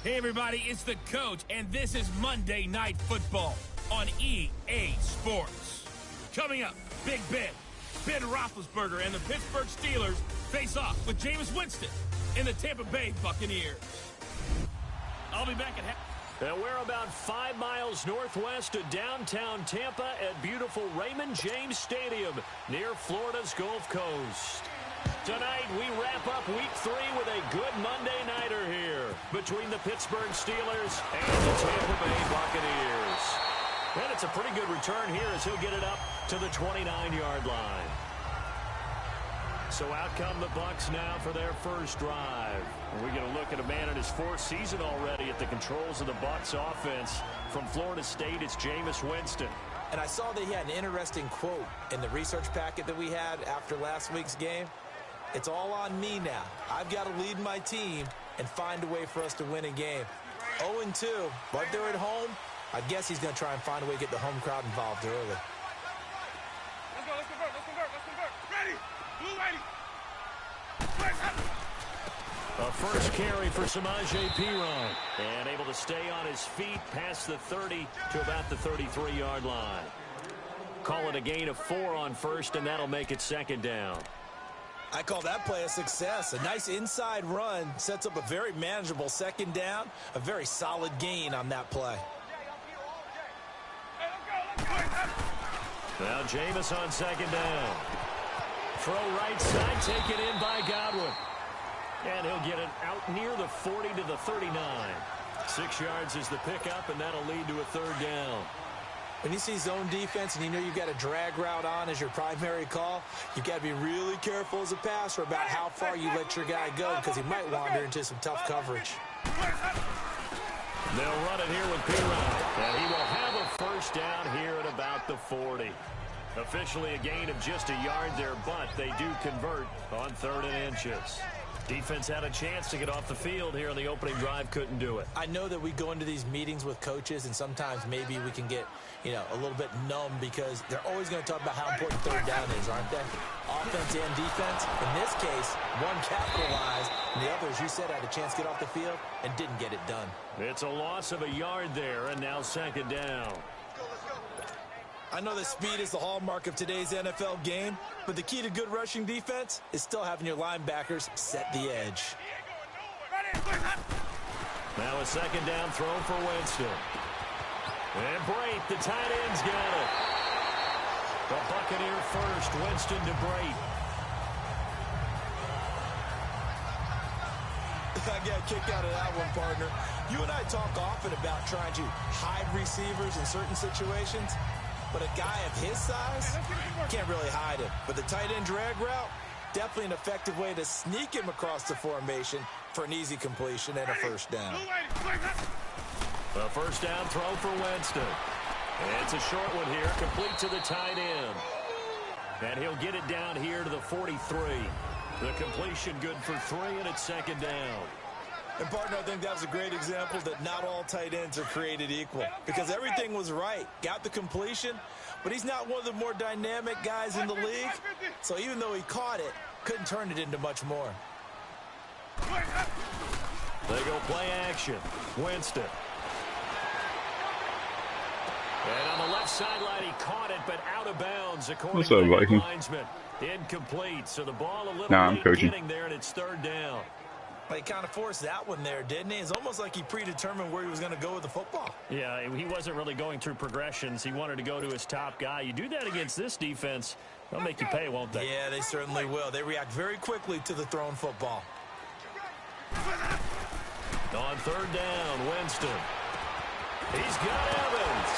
Hey everybody, it's the coach, and this is Monday Night Football on EA Sports. Coming up, Big Ben Roethlisberger, and the Pittsburgh Steelers face off with Jameis Winston and the Tampa Bay Buccaneers. I'll be back at half. And we're about 5 miles northwest of downtown Tampa at beautiful Raymond James Stadium near Florida's Gulf Coast. Tonight, we wrap up Week 3 with a good Monday nighter here between the Pittsburgh Steelers and the Tampa Bay Buccaneers. And it's a pretty good return here as he'll get it up to the 29-yard line. So out come the Bucs now for their first drive. We're going to look at a man in his 4th season already at the controls of the Bucs offense. From Florida State, it's Jameis Winston. And I saw that he had an interesting quote in the research packet that we had after last week's game. It's all on me now. I've got to lead my team and find a way for us to win a game. 0-2, but they're at home. I guess he's going to try and find a way to get the home crowd involved early. Let's convert. Ready? Blue lady. A first carry for Samaje Perine. And able to stay on his feet past the 30 to about the 33-yard line. Call it a gain of 4 on first, and that'll make it 2nd down. I call that play a success. A nice inside run sets up a very manageable 2nd down. A very solid gain on that play. Now Jameis on 2nd down. Throw right side, taken in by Godwin. And he'll get it out near the 40 to the 39. 6 yards is the pickup, and that'll lead to a 3rd down. When you see zone defense and you know you've got a drag route on as your primary call, you've got to be really careful as a passer about how far you let your guy go because he might wander into some tough coverage. They'll run it here with Perine. And he will have a first down here at about the 40. Officially a gain of just a yard there, but they do convert on 3rd and inches. Defense had a chance to get off the field here on the opening drive, couldn't do it. I know that we go into these meetings with coaches, and sometimes maybe we can get, a little bit numb because they're always going to talk about how important 3rd down is, aren't they? Offense and defense. In this case, one capitalized, and the other, as you said, had a chance to get off the field and didn't get it done. It's a loss of a yard there, and now 2nd down. I know that speed is the hallmark of today's NFL game, but the key to good rushing defense is still having your linebackers set the edge. Now a 2nd down throw for Winston. And Brate, the tight end's got it. The Buccaneer first, Winston to Brate. I got a kick out of that one, partner. You and I talk often about trying to hide receivers in certain situations. But a guy of his size can't really hide it. But the tight end drag route, definitely an effective way to sneak him across the formation for an easy completion and a first down. A first down throw for Winston. And it's a short one here, complete to the tight end. And he'll get it down here to the 43. The completion good for 3, and it's 2nd down. And, partner, I think that was a great example that not all tight ends are created equal because everything was right. Got the completion, but he's not one of the more dynamic guys in the league. So even though he caught it, couldn't turn it into much more. They go play action. Winston. And on the left sideline, he caught it, but out of bounds, according to the linesman. Incomplete, so the ball a little I'm coaching. getting there, and it's 3rd down. But he kind of forced that one there, didn't he? It's almost like he predetermined where he was going to go with the football. Yeah, he wasn't really going through progressions. He wanted to go to his top guy. You do that against this defense, they'll make you pay, won't they? Yeah, they certainly will. They react very quickly to the thrown football. On 3rd down, Winston. He's got Evans.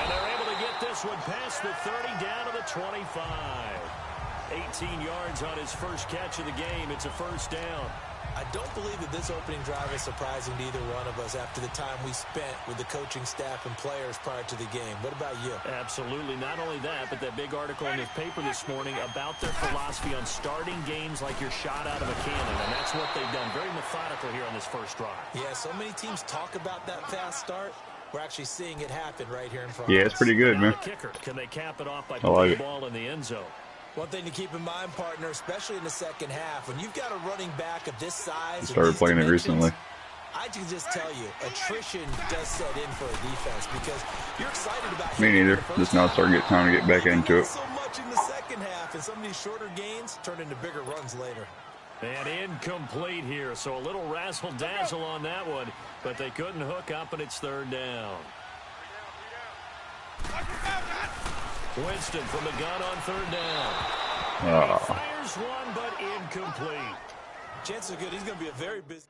And they're able to get this one past the 30 down to the 25. 18 yards on his first catch of the game. It's a first down. I don't believe that this opening drive is surprising to either one of us after the time we spent with the coaching staff and players prior to the game. What about you? Absolutely. Not only that, but that big article in his paper this morning about their philosophy on starting games like you're shot out of a cannon, and that's what they've done. Very methodical here on this first drive. Yeah, so many teams talk about that fast start. We're actually seeing it happen right here in front Yeah, of us. it's pretty good, man. The kicker, can they cap it off by I putting like the it. ball in the end zone? One thing to keep in mind, partner, especially in the second half, when you've got a running back of this size, I started playing it recently. I can just tell you, attrition does set in for a defense because you're excited about. Me neither. Just now start getting time to get back into it. So much in the second half, and some of these shorter gains turn into bigger runs later. And incomplete here, so a little razzle-dazzle on that one, but they couldn't hook up, and it's third down. Winston from the gun on third down. He fires one, but incomplete. Chances are good. He's going to be a very busy.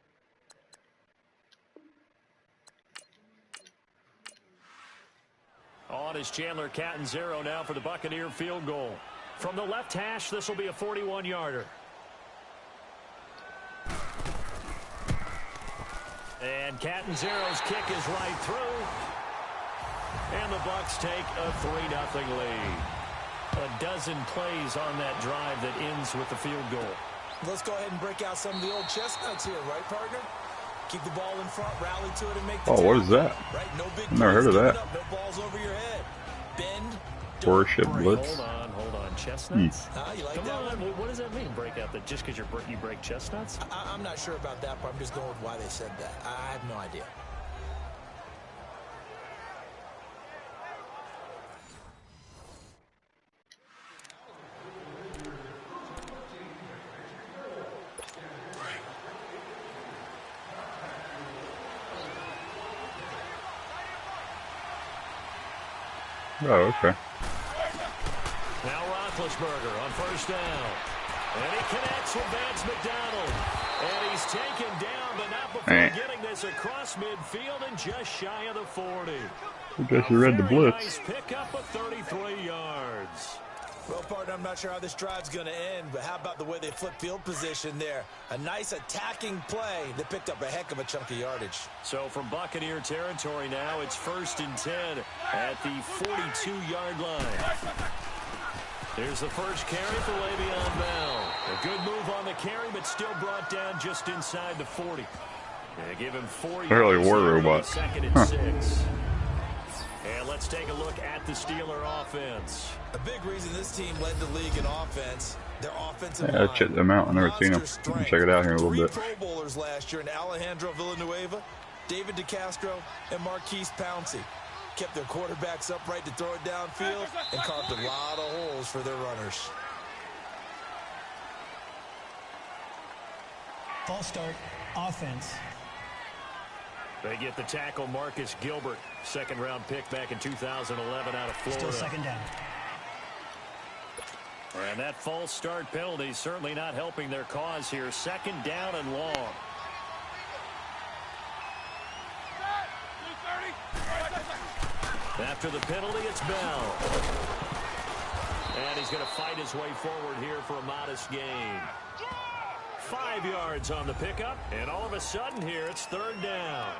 On is Chandler Catanzaro now for the Buccaneer field goal. From the left hash, this will be a 41-yarder. And Catanzaro's kick is right through. And the Bucs take a 3-0 lead. A dozen plays on that drive that ends with the field goal. Let's go ahead and break out some of the old chestnuts here, right, partner? Keep the ball in front, rally to it, and make the what is that? Right, no big Never heard of that. Up, no balls over your head. Bend. Worship blitz. Hold on. Chestnuts? You like Come that on. one? What does that mean? Break out that just because you break chestnuts? I'm not sure about that, but I'm just going with why they said that. I have no idea. Oh, okay. Now Roethlisberger on first down. And he connects with Vance McDonald. And he's taken down, but not before getting this across midfield and just shy of the 40. I guess you read the blitz. Nice pick up of 33 yards. Well, partner, I'm not sure how this drive's going to end, but how about the way they flip field position there? A nice attacking play that picked up a heck of a chunk of yardage. So from Buccaneer territory now, it's 1st and 10 at the 42-yard line. Here's the first carry for Le'Veon Bell. A good move on the carry, but still brought down just inside the 40. They give him 4 yards. Barely war robot. 2nd and 6. And let's take a look at the Steeler offense. A big reason this team led the league in offense, their offensive line. Yeah, check them out. I've never seen them. Check it out here in a little bit. 3 Pro Bowlers last year in Alejandro Villanueva, David DeCastro, and Marquise Pouncey. Kept their quarterbacks upright to throw it downfield and carved a lot of holes for their runners. False start, offense. They get the tackle, Marcus Gilbert, 2nd-round pick back in 2011 out of Florida. Still 2nd down. And that false start penalty certainly not helping their cause here. 2nd down and long. After the penalty, it's Bell. And he's going to fight his way forward here for a modest gain. 5 yards on the pickup, and all of a sudden here, it's 3rd down.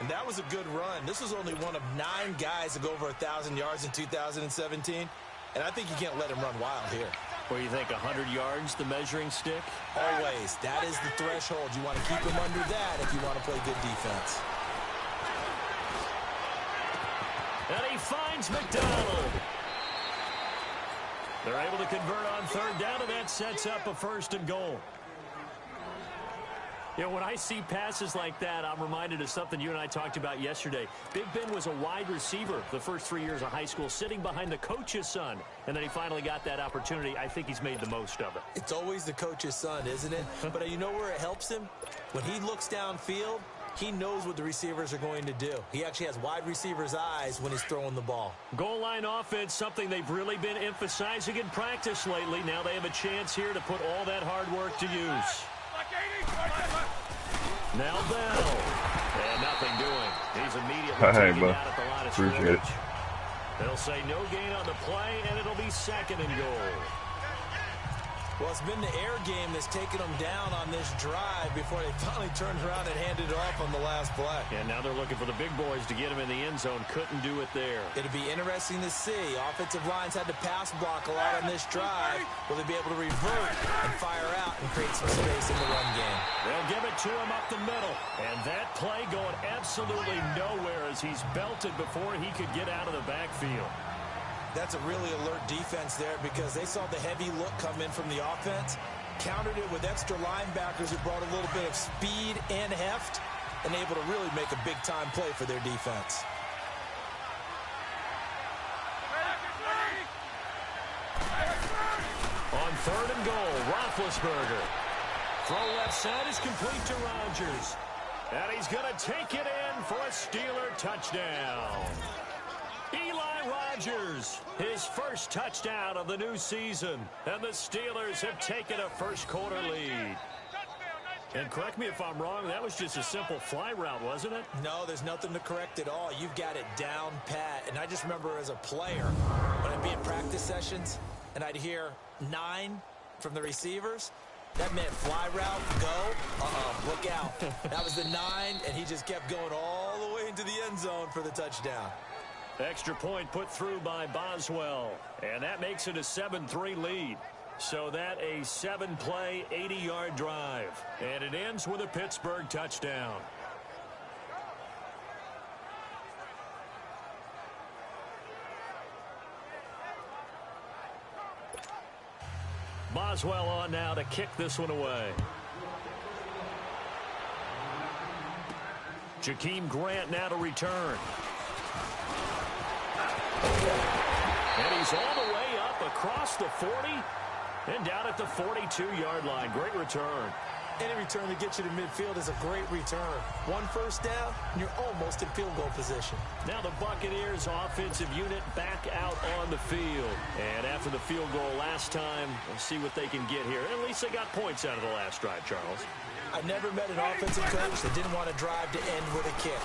And that was a good run. This was only one of 9 guys to go over 1,000 yards in 2017. And I think you can't let him run wild here. What do you think, 100 yards, the measuring stick? Always. That is the threshold. You want to keep him under that if you want to play good defense. And he finds McDonald. They're able to convert on 3rd down, and that sets up a 1st and goal. You know, when I see passes like that, I'm reminded of something you and I talked about yesterday. Big Ben was a wide receiver the first 3 years of high school, sitting behind the coach's son. And then he finally got that opportunity. I think he's made the most of it. It's always the coach's son, isn't it? But you know where it helps him? When he looks downfield, he knows what the receivers are going to do. He actually has wide receivers' eyes when he's throwing the ball. Goal line offense, something they've really been emphasizing in practice lately. Now they have a chance here to put all that hard work to use. Now Bell. And nothing doing. He's immediately taken down at the line of scrimmage. They'll say no gain on the play, and it'll be 2nd and goal. Well, it's been the air game that's taken them down on this drive before they finally turned around and handed it off on the last play. And now they're looking for the big boys to get him in the end zone. Couldn't do it there. It'll be interesting to see. Offensive lines had to pass block a lot on this drive. Will they be able to revert and fire out and create some space in the run game? They'll give it to him up the middle. And that play going absolutely nowhere as he's belted before he could get out of the backfield. That's a really alert defense there because they saw the heavy look come in from the offense, countered it with extra linebackers who brought a little bit of speed and heft, and able to really make a big-time play for their defense. On 3rd and goal, Roethlisberger. Throw left side is complete to Rodgers. And he's going to take it in for a Steeler touchdown. Eli Rodgers, his first touchdown of the new season. And the Steelers have taken a first-quarter lead. And correct me if I'm wrong, that was just a simple fly route, wasn't it? No, there's nothing to correct at all. You've got it down pat. And I just remember as a player, when I'd be in practice sessions, and I'd hear 9 from the receivers, that meant fly route, go, look out. That was the 9, and he just kept going all the way into the end zone for the touchdown. Extra point put through by Boswell, and that makes it a 7-3 lead. So that a 7-play, 80-yard drive, and it ends with a Pittsburgh touchdown. Boswell on now to kick this one away. Jakeem Grant now to return. And he's all the way up across the 40 and down at the 42-yard line. Great return. Any return to get you to midfield is a great return. 1 first down, and you're almost in field goal position. Now the Buccaneers offensive unit back out on the field. And after the field goal last time, we'll see what they can get here. At least they got points out of the last drive, Charles. I never met an offensive coach that didn't want to drive to end with a kick.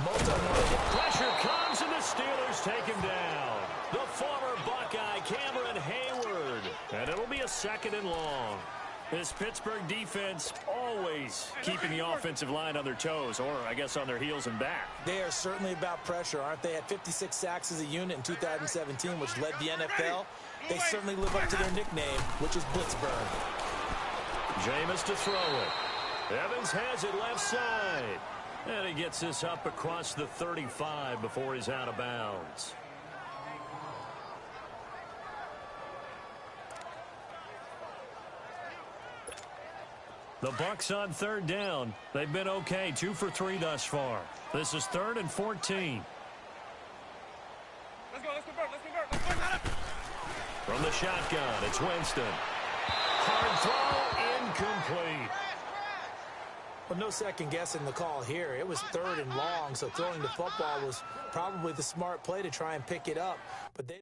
Most of them want to get... Pressure comes, and the Steelers take him down. The former Buckeye, Cameron Hayward. And it'll be a 2nd and long. This Pittsburgh defense always keeping the offensive line on their toes, or I guess on their heels and back. They are certainly about pressure, aren't they? At 56 sacks as a unit in 2017, which led the NFL. They certainly live up to their nickname, which is Blitzburg. Jameis to throw it. Evans has it left side. And he gets this up across the 35 before he's out of bounds. The Bucs on 3rd down. They've been okay, 2 for 3 thus far. This is 3rd and 14. Let's go. From the shotgun, it's Winston. Hard throw, incomplete. Well, no second guessing the call here. It was 3rd and long, so throwing the football was probably the smart play to try and pick it up. But they...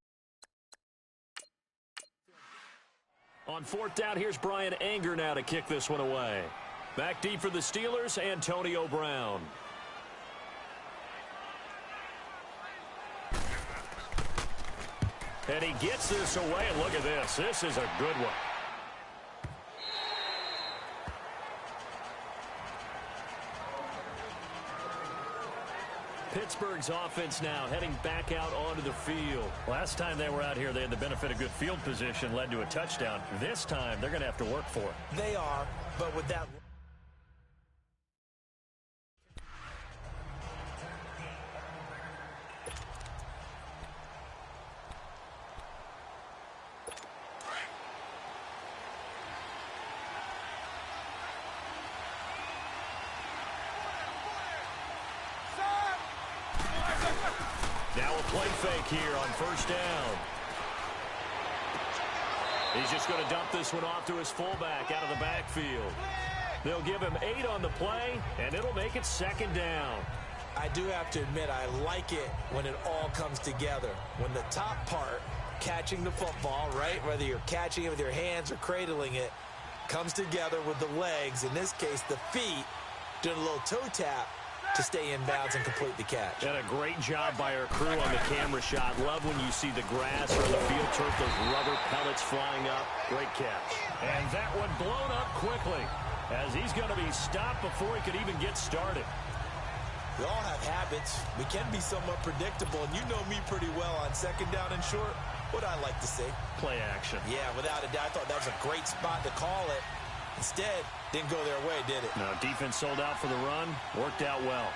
On 4th down, here's Brian Anger now to kick this one away. Back deep for the Steelers, Antonio Brown. And he gets this away, and look at this. This is a good one. Pittsburgh's offense now heading back out onto the field. Last time they were out here, they had the benefit of good field position, led to a touchdown. This time, they're going to have to work for it. They are, but with that... Now a play fake here on 1st down. He's just going to dump this one off to his fullback out of the backfield. They'll give him 8 on the play, and it'll make it 2nd down. I do have to admit, I like it when it all comes together. When the top part, catching the football, right, whether you're catching it with your hands or cradling it, comes together with the legs, in this case the feet, doing a little toe tap to stay in bounds and complete the catch. And a great job by our crew on the camera shot. Love when you see the grass or the field turf, those rubber pellets flying up. Great catch. And that one blown up quickly as he's going to be stopped before he could even get started. We all have habits. We can be somewhat predictable, and you know me pretty well on 2nd down and short. What I like to see. Play action. Yeah, without a doubt. I thought that was a great spot to call it. Instead, didn't go their way, did it? No, defense sold out for the run. Worked out well.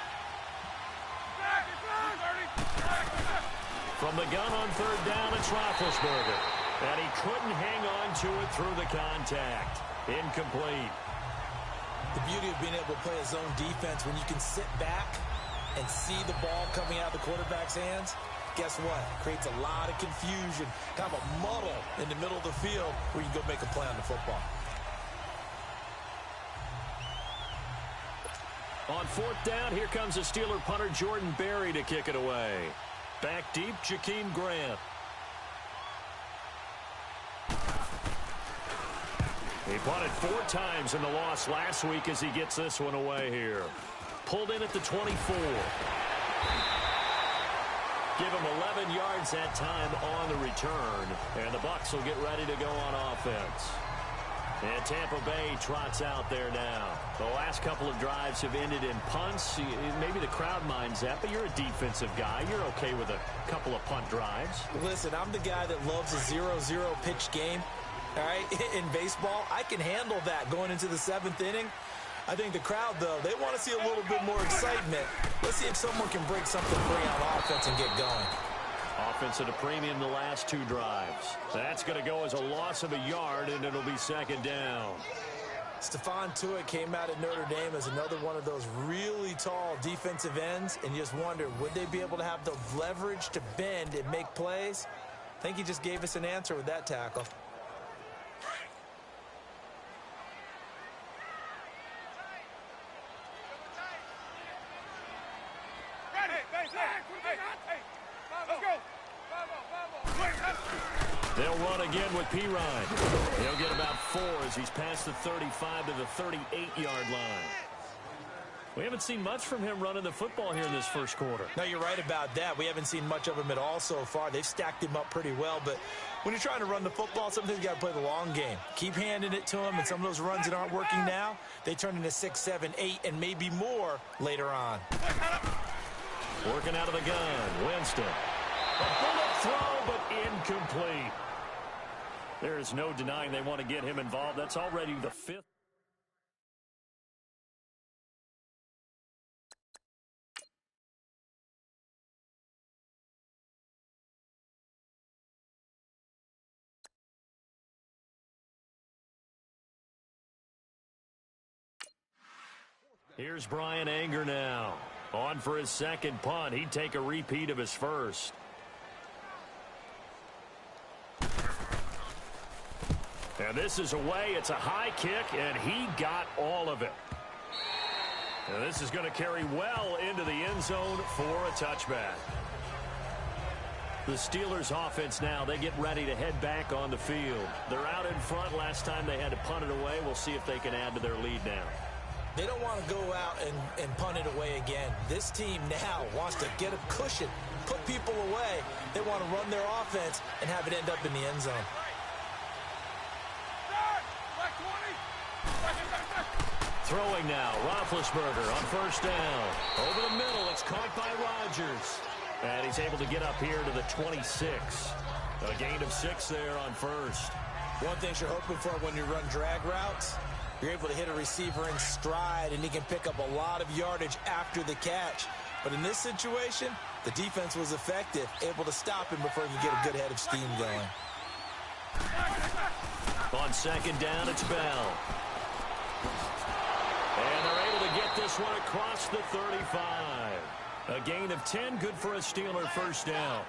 From the gun on 3rd down, it's Roethlisberger. And he couldn't hang on to it through the contact. Incomplete. The beauty of being able to play a zone defense when you can sit back and see the ball coming out of the quarterback's hands, guess what? Creates a lot of confusion, kind of a muddle in the middle of the field where you can go make a play on the football. On fourth down, here comes the Steeler punter Jordan Berry to kick it away. Back deep, Jakeem Grant. He punted 4 times in the loss last week as he gets this one away here. Pulled in at the 24. Give him 11 yards that time on the return. And the Bucs will get ready to go on offense. And Tampa Bay trots out there now. The last couple of drives have ended in punts. Maybe the crowd minds that, but you're a defensive guy. You're okay with a couple of punt drives. Listen, I'm the guy that loves a 0-0 pitch game. All right, in baseball, I can handle that going into the 7th inning. I think the crowd, though, they want to see a little bit more excitement. Let's see if someone can break something free on offense and get going. Offense at a premium the last 2 drives. That's going to go as a loss of a yard, and it'll be second down. Stephon Tuitt came out at Notre Dame as another one of those really tall defensive ends, and you just wonder, would they be able to have the leverage to bend and make plays? I think he just gave us an answer with that tackle. They'll run again with Pirine. He'll get about 4 as he's past the 35 to the 38-yard line. We haven't seen much from him running the football here in this first quarter. No, you're right about that. We haven't seen much of him at all so far. They've stacked him up pretty well, but when you're trying to run the football, sometimes you got to play the long game. Keep handing it to him, and some of those runs that aren't working now, they turn into 6, 7, 8, and maybe more later on. Working out of the gun, Winston. A bullet throw, but incomplete. There is no denying they want to get him involved. That's already the 5th. Here's Brian Anger now. On for his second punt. He'd take a repeat of his first. And this is away. It's a high kick, and he got all of it. And this is going to carry well into the end zone for a touchback. The Steelers offense now, they get ready to head back on the field. They're out in front. Last time they had to punt it away. We'll see if they can add to their lead now. They don't want to go out and punt it away again. This team now wants to get a cushion, put people away. They want to run their offense and have it end up in the end zone. Throwing now, Roethlisberger on first down. Over the middle, it's caught by Rodgers. And he's able to get up here to the 26. A gain of 6 there on first. One thing you're hoping for when you run drag routes, you're able to hit a receiver in stride, and he can pick up a lot of yardage after the catch. But in this situation, the defense was effective, able to stop him before he could get a good head of steam going. On second down, it's Bell. And they're able to get this one across the 35. A gain of 10, good for a Steeler first down.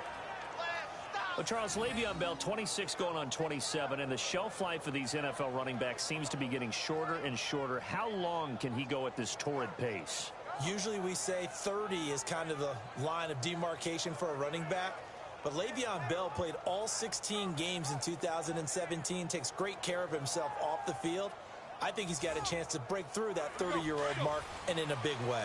Well, Charles, Le'Veon Bell, 26 going on 27, and the shelf life of these NFL running backs seems to be getting shorter and shorter. How long can he go at this torrid pace? Usually we say 30 is kind of the line of demarcation for a running back. But Le'Veon Bell played all 16 games in 2017, takes great care of himself off the field. I think he's got a chance to break through that 30-year-old mark, and in a big way.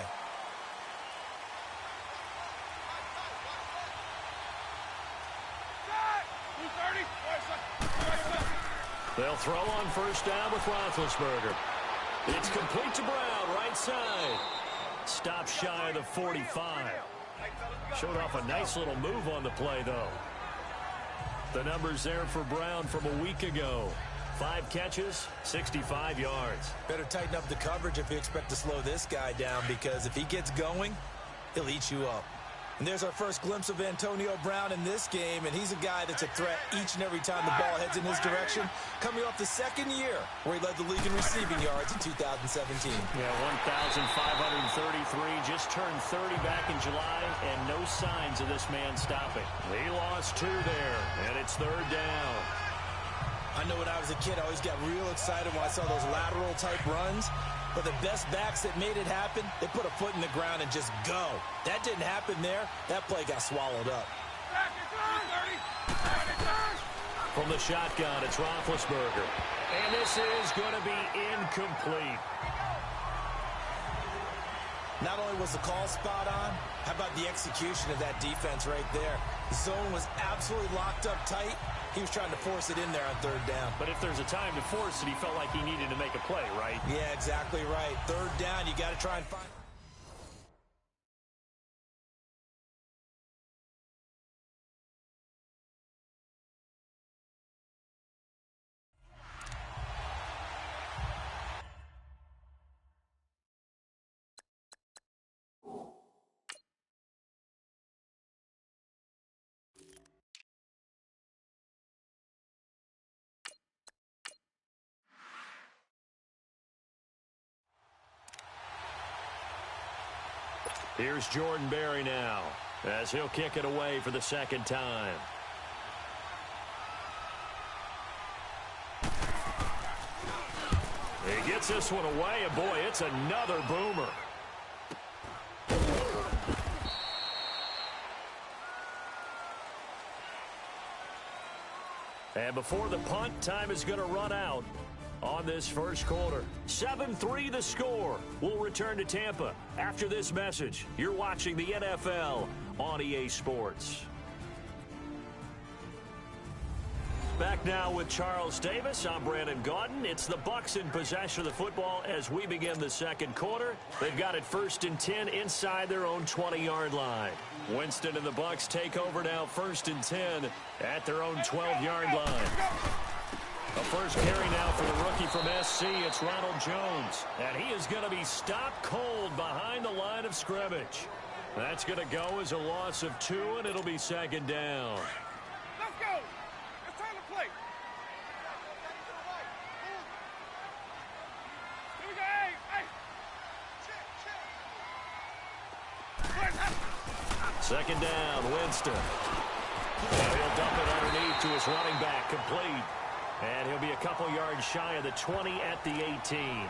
They'll throw on first down with Roethlisberger. It's complete to Brown, right side. Stop shy of the 45. Showed off a nice little move on the play, though. The numbers there for Brown from a week ago. 5 catches, 65 yards. Better tighten up the coverage if you expect to slow this guy down, because if he gets going, he'll eat you up. And there's our first glimpse of Antonio Brown in this game, and he's a guy that's a threat each and every time the ball heads in his direction, coming off the second year where he led the league in receiving yards in 2017. Yeah, 1,533, just turned 30 back in July, and no signs of this man stopping. He lost 2 there, and it's 3rd down. I know when I was a kid, I always got real excited when I saw those lateral-type runs. But the best backs that made it happen, they put a foot in the ground and just go. That didn't happen there. That play got swallowed up. From the shotgun, it's Roethlisberger. And this is going to be incomplete. Not only was the call spot on, how about the execution of that defense right there? The zone was absolutely locked up tight. He was trying to force it in there on 3rd down. But if there's a time to force it, he felt like he needed to make a play, right? Yeah, exactly right. 3rd down, you got to try and find... Here's Jordan Berry now, as he'll kick it away for the 2nd time. He gets this one away, and boy, it's another boomer. And before the punt, time is going to run out on this first quarter. 7-3 the score. We'll return to Tampa after this message. You're watching the NFL on EA Sports. Back now with Charles Davis. I'm Brandon Gaudin. It's the Bucs in possession of the football as we begin the second quarter. They've got it 1st and 10 inside their own 20-yard line. Winston and the Bucs take over now 1st and 10 at their own 12-yard line. A first carry now for the rookie from SC. It's Ronald Jones. And he is going to be stopped cold behind the line of scrimmage. That's going to go as a loss of 2, and it'll be 2nd down. Let's go. It's time to play. Here we go. Hey. 2nd down, Winston. And he'll dump it underneath to his running back, complete. And he'll be a couple yards shy of the 20 at the 18.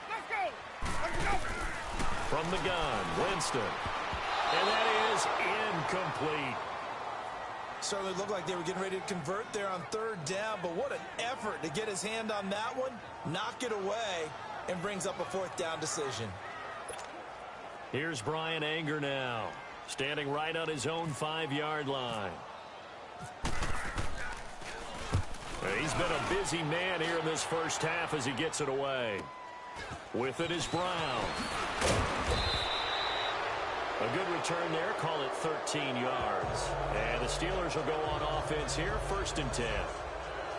Let's go. Let's go. From the gun, Winston. And that is incomplete. Certainly looked like they were getting ready to convert there on 3rd down, but what an effort to get his hand on that one, knock it away, and brings up a 4th down decision. Here's Brian Anger now, standing right on his own 5-yard line. He's been a busy man here in this first half as he gets it away. With it is Brown. A good return there, call it 13 yards. And the Steelers will go on offense here, 1st and 10.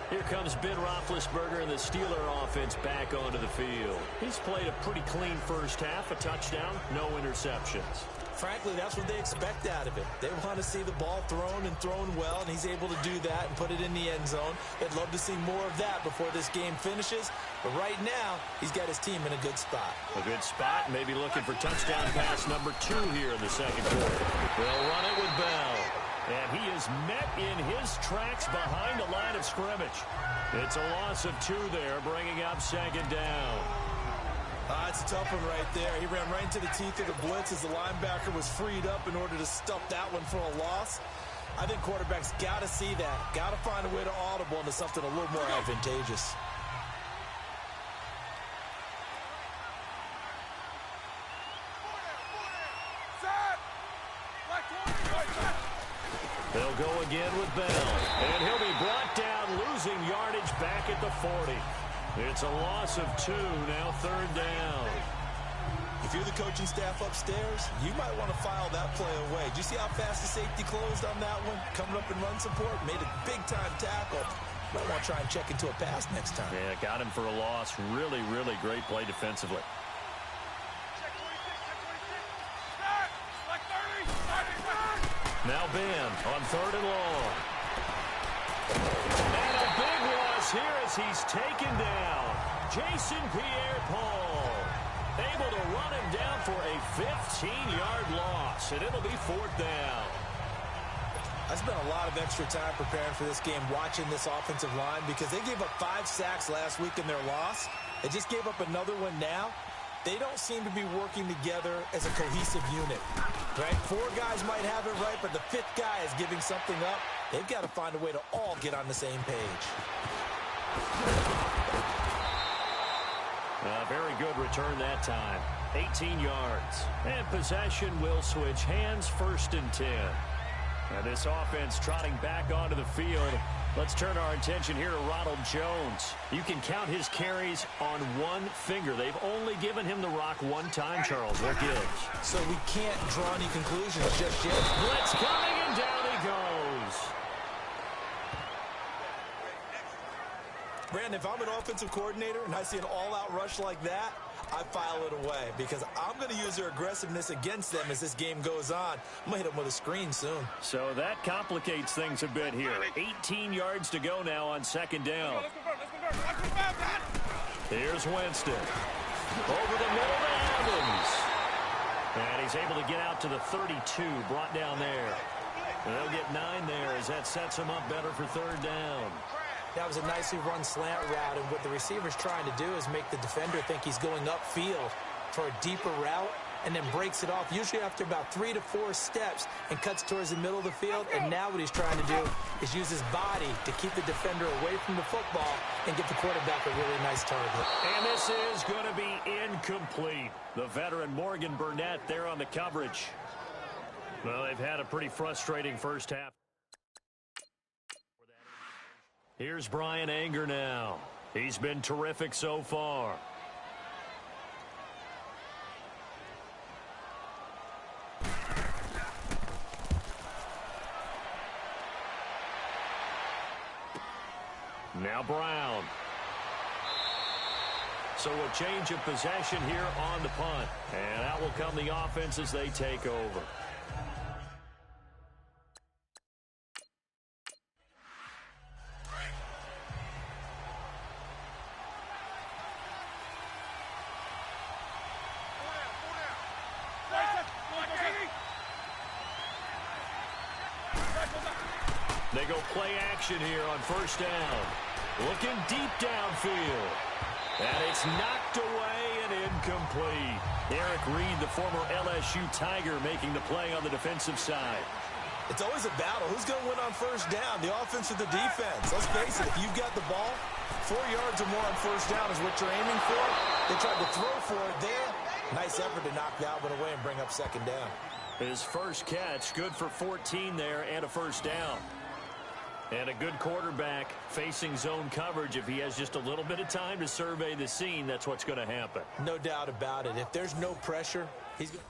Here comes Ben Roethlisberger and the Steeler offense back onto the field. He's played a pretty clean first half, a touchdown, no interceptions. Frankly, that's what they expect out of it. They want to see the ball thrown and thrown well, and he's able to do that and put it in the end zone. They'd love to see more of that before this game finishes. But right now, he's got his team in a good spot. A good spot, maybe looking for touchdown pass number 2 here in the second quarter. They'll run it with Bell. And he is met in his tracks behind the line of scrimmage. It's a loss of 2 there, bringing up 2nd down. It's a tough one right there. He ran right into the teeth of the blitz as the linebacker was freed up in order to stuff that one for a loss. I think quarterbacks got to see that. Got to find a way to audible into something a little more advantageous. They'll go again with Bell. And he'll be brought down, losing yardage back at the 40. It's a loss of 2, now 3rd down. If you're the coaching staff upstairs, you might want to file that play away. Did you see how fast the safety closed on that one? Coming up in run support, made a big-time tackle. Might want to try and check into a pass next time. Yeah, got him for a loss. Really, really great play defensively. Now Ben on 3rd and long. And a big loss here as he's taken down. Jason Pierre-Paul able to run him down for a 15-yard loss, and it'll be 4th down. I spent a lot of extra time preparing for this game, watching this offensive line, because they gave up 5 sacks last week in their loss. They just gave up another one now. They don't seem to be working together as a cohesive unit, right? 4 guys might have it right, but the 5th guy is giving something up. They've got to find a way to all get on the same page. A very good return that time. 18 yards. And possession will switch hands, 1st and 10. And this offense trotting back onto the field. Let's turn our attention here to Ronald Jones. You can count his carries on one finger. They've only given him the rock one time, Charles. What gives? So we can't draw any conclusions just yet. Blitz coming, and down he goes. Brandon, if I'm an offensive coordinator and I see an all-out rush like that, I file it away because I'm going to use their aggressiveness against them as this game goes on. I'm going to hit them with a screen soon. So that complicates things a bit here. 18 yards to go now on 2nd down. Here's Winston. Over the middle to Evans. And he's able to get out to the 32, brought down there. And they'll get 9 there as that sets him up better for 3rd down. That was a nicely run slant route, and what the receiver's trying to do is make the defender think he's going upfield for a deeper route and then breaks it off, usually after about 3 to 4 steps, and cuts towards the middle of the field. And now what he's trying to do is use his body to keep the defender away from the football and get the quarterback a really nice target. And this is going to be incomplete. The veteran Morgan Burnett there on the coverage. Well, they've had a pretty frustrating first half. Here's Brian Anger now. He's been terrific so far. Now Brown. So a change of possession here on the punt. And out will come the offense as they take over. They go play action here on 1st down. Looking deep downfield. And it's knocked away and incomplete. Eric Reed, the former LSU Tiger, making the play on the defensive side. It's always a battle. Who's going to win on 1st down, the offense or the defense? Let's face it, if you've got the ball, 4 yards or more on 1st down is what you're aiming for. They tried to throw for it there. Nice effort to knock that one away and bring up 2nd down. His first catch, good for 14 there and a 1st down. And a good quarterback facing zone coverage. If he has just a little bit of time to survey the scene, that's what's going to happen. No doubt about it. If there's no pressure, he's going to...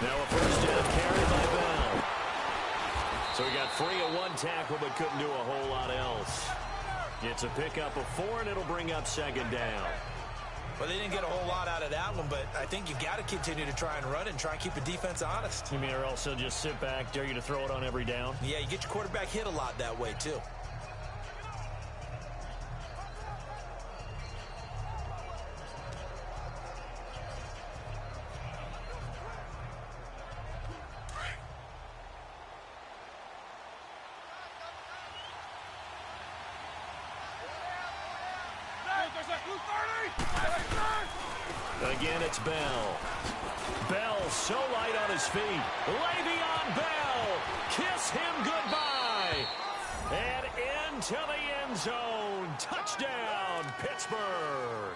Now a 1st down carry by Bell. So he got free of 1 tackle but couldn't do a whole lot else. It's a pickup of 4, and it'll bring up 2nd down. Well, they didn't get a whole lot out of that one, but I think you got to continue to try and run and try and keep the defense honest. You mean or also just sit back, dare you to throw it on every down? Yeah, you get your quarterback hit a lot that way, too. Again, it's Bell. Bell so light on his feet. Le'Veon Bell. Kiss him goodbye. And into the end zone. Touchdown, Pittsburgh.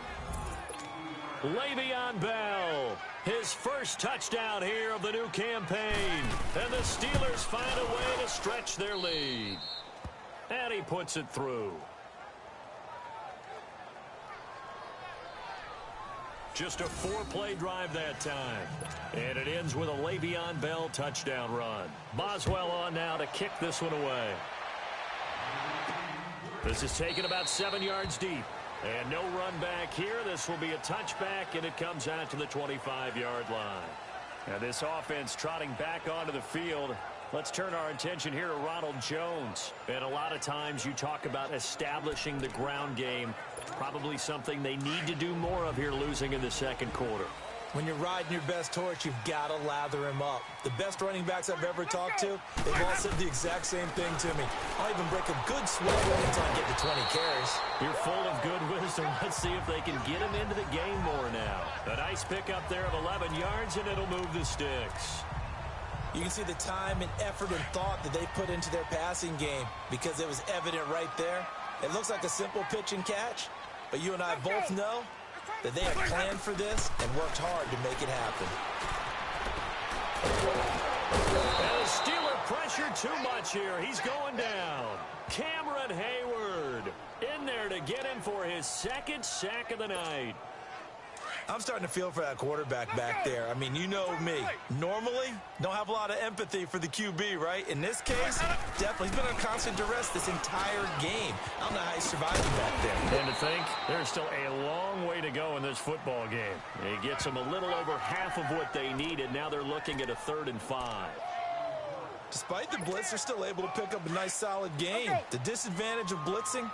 Le'Veon Bell, his first touchdown here of the new campaign. And the Steelers find a way to stretch their lead. And he puts it through. Just a 4-play drive that time. And it ends with a Le'Veon Bell touchdown run. Boswell on now to kick this one away. This is taken about 7 yards deep. And no run back here. This will be a touchback, and it comes out to the 25-yard line. Now this offense trotting back onto the field. Let's turn our attention here to Ronald Jones. And a lot of times you talk about establishing the ground game. Probably something they need to do more of here, losing in the second quarter. When you're riding your best horse, you've got to lather him up. The best running backs I've ever talked to, they've all said the exact same thing to me. I'll even break a good sweat until I get to 20 carries. You're full of good wisdom. Let's see if they can get him into the game more now. A nice pickup there of 11 yards, and it'll move the sticks. You can see the time and effort and thought that they put into their passing game because it was evident right there. It looks like a simple pitch and catch, but you and I both know that they have planned for this and worked hard to make it happen. And the Steeler pressure too much here. He's going down. Cameron Hayward in there to get him for his second sack of the night. I'm starting to feel for that quarterback back there. I mean, you know me. Normally, don't have a lot of empathy for the QB, right? In this case, definitely. He's been on constant duress this entire game. I don't know how he's surviving back there. And to think, there's still a long way to go in this football game. It gets them a little over half of what they needed. Now they're looking at a 3rd and 5. Despite the blitz, they're still able to pick up a nice, solid game. The disadvantage of blitzing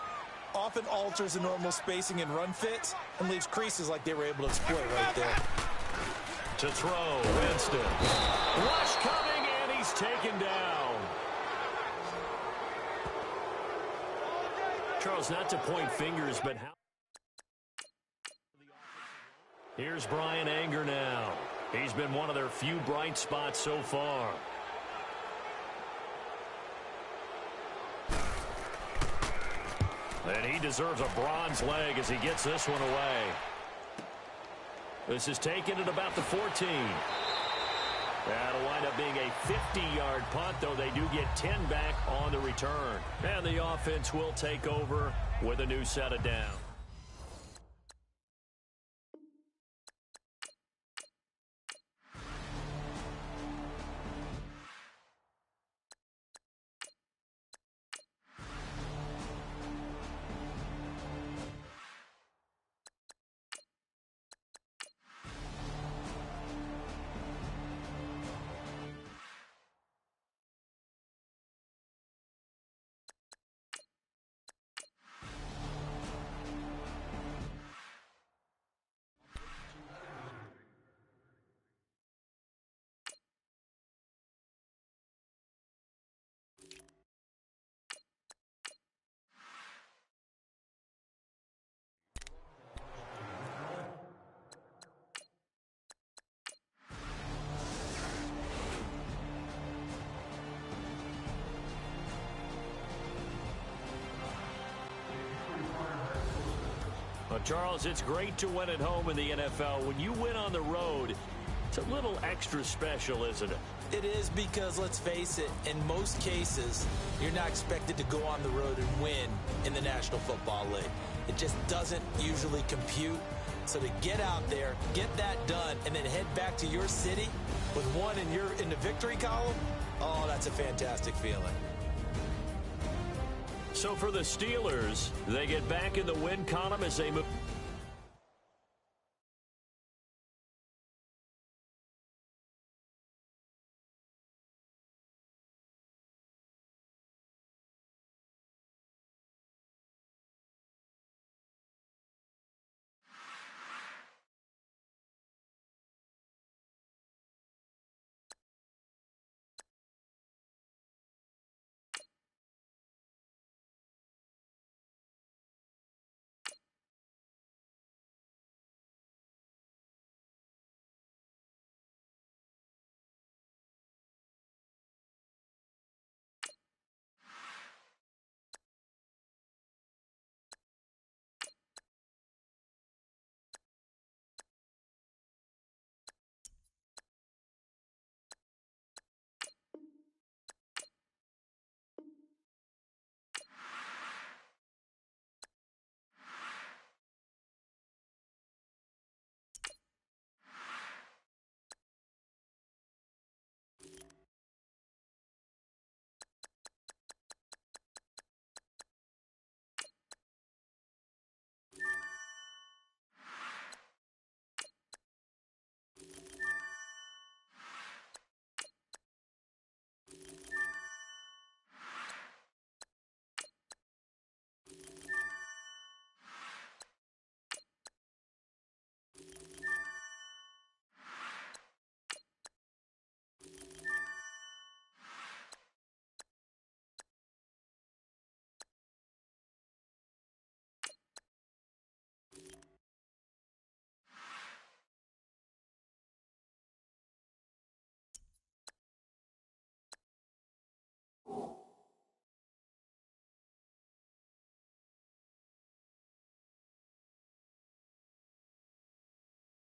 often alters the normal spacing and run fits and leaves creases like they were able to exploit right there. To throw, Winston. Rush coming, and he's taken down. Charles, not to point fingers, but how... Here's Brian Anger now. He's been one of their few bright spots so far. And he deserves a bronze leg as he gets this one away. This is taken at about the 14. That'll wind up being a 50-yard punt, though they do get 10 back on the return. And the offense will take over with a new set of downs. Charles, it's great to win at home in the NFL. When you win on the road, it's a little extra special, isn't it? It is because, let's face it, in most cases, you're not expected to go on the road and win in the National Football League. It just doesn't usually compute. So to get out there, get that done, and then head back to your city with one in the victory column, oh, that's a fantastic feeling. So for the Steelers, they get back in the win column as they move.